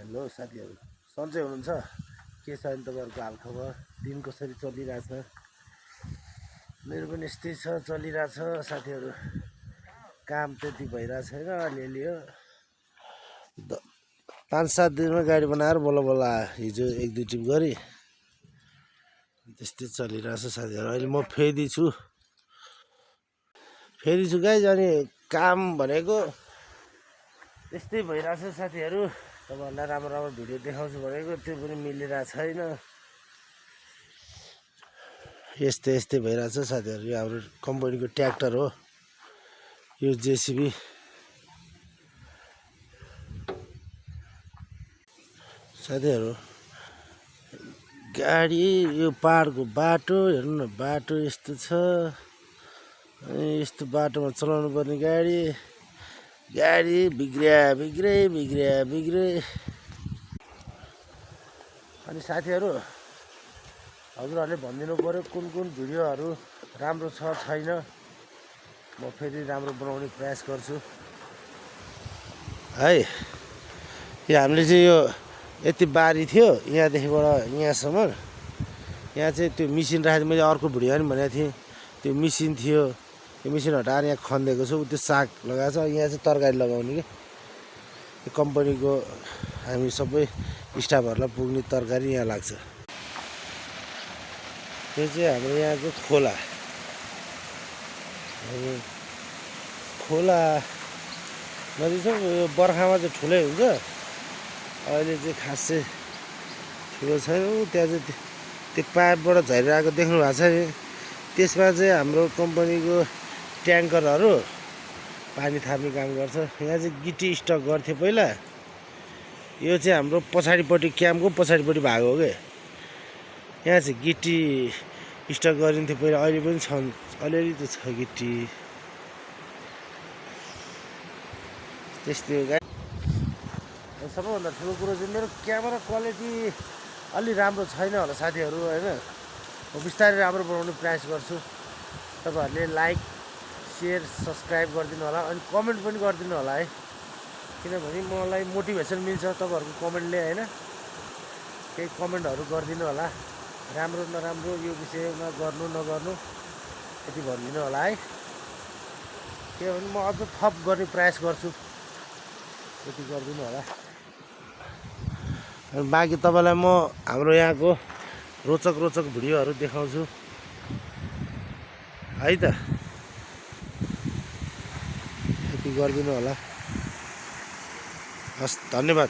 Hello साथीहरू, सन्चै हुनुहुन्छ? के छ अनि तपाईँहरूको हालखबर? दिन कसरी चलिरहेछ? मेरो पनि यस्तै छ, चलिरहेछ साथीहरू। काम त्यति भइरहेको छैन, अलिअलि हो। 5-7 दिनमा गाडी बनाएर बल्ल बल्ल आयो। हिजो 1-2 ट्रिप गरी त्यस्तै चलिरहेछ साथीहरू। अहिले म फेरि छु गाइज। अनि काम भनेको त्यस्तै भइरहेछ साथीहरू। तपाईँहरूलाई राम्रो राम्रो भिडियो देखाउँछु भनेको त्यो पनि मिलिरहेको छैन। यस्तै भइरहेछ साथीहरू। यो हाम्रो कम्पनीको ट्र्याक्टर हो, यो जेसिबी। साथीहरू, गाडी यो पाहाडको बाटो हेर्नु न, बाटो यस्तो छ। अनि यस्तो बाटोमा चलाउनु पर्ने गाडी बिग्रे। अनि साथीहरू, हजुरहरूले भनिदिनु पऱ्यो कुन भिडियोहरू राम्रो छ छैन। म फेरि राम्रो बनाउने प्रयास गर्छु है। यो हामीले चाहिँ यो यति बारी थियो, यहाँदेखिबाट यहाँसम्म। यहाँ चाहिँ त्यो मिसिन राखेको, मैले अर्को भिडियो पनि भनेको थिएँ। त्यो मिसिन थियो, त्यो मिसिन हटाएर यहाँ खनिदिएको छु। त्यो साग लगाएको छ। यहाँ चाहिँ तरकारी लगाउने कि त्यो कम्पनीको हामी सबै स्टाफहरूलाई पुग्ने तरकारी यहाँ लाग्छ। त्यो चाहिँ हाम्रो यहाँको खोला नदी छ। यो बर्खामा चाहिँ ठुलै हुन्छ, अहिले चाहिँ खासै ठुलो छैन। त्यहाँ चाहिँ त्यो पाइपबाट झरेर आएको देख्नु भएको छ नि, त्यसमा चाहिँ हाम्रो कम्पनीको ट्याङ्करहरू पानी थाप्ने काम गर्छ। यहाँ चाहिँ गिटी स्टक गर्थ्यो पहिला। यो चाहिँ हाम्रो पछाडिपट्टि क्याम्पको पछाडिपट्टि भाग हो कि। यहाँ चाहिँ गिटी स्टक गरिन्थ्यो पहिला, अहिले पनि छन्, अलिअलि त छ गिटी। त्यस्तै हो गाई। सबैभन्दा ठुलो कुरो चाहिँ मेरो क्यामेरा क्वालिटी अलि राम्रो छैन होला साथीहरू, होइन। म बिस्तारै राम्रो बनाउने प्रयास गर्छु। तपाईँहरूले लाइक, सेयर, सब्सक्राइब गरिदिनु होला। अनि कमेन्ट पनि गरिदिनु होला है, किनभने मलाई मोटिभेसन मिल्छ तपाईँहरूको कमेन्टले, होइन। केही कमेन्टहरू गरिदिनु होला, राम्रो नराम्रो यो विषयमा गर्नु नगर्नु यति भनिदिनु होला है। किनभने म अझ थप गर्ने प्रयास गर्छु, यति गरिदिनु होला। अनि बाँकी तपाईँलाई म हाम्रो यहाँको रोचक भिडियोहरू देखाउँछु है त। यति गरिदिनु होला। हस्, धन्यवाद।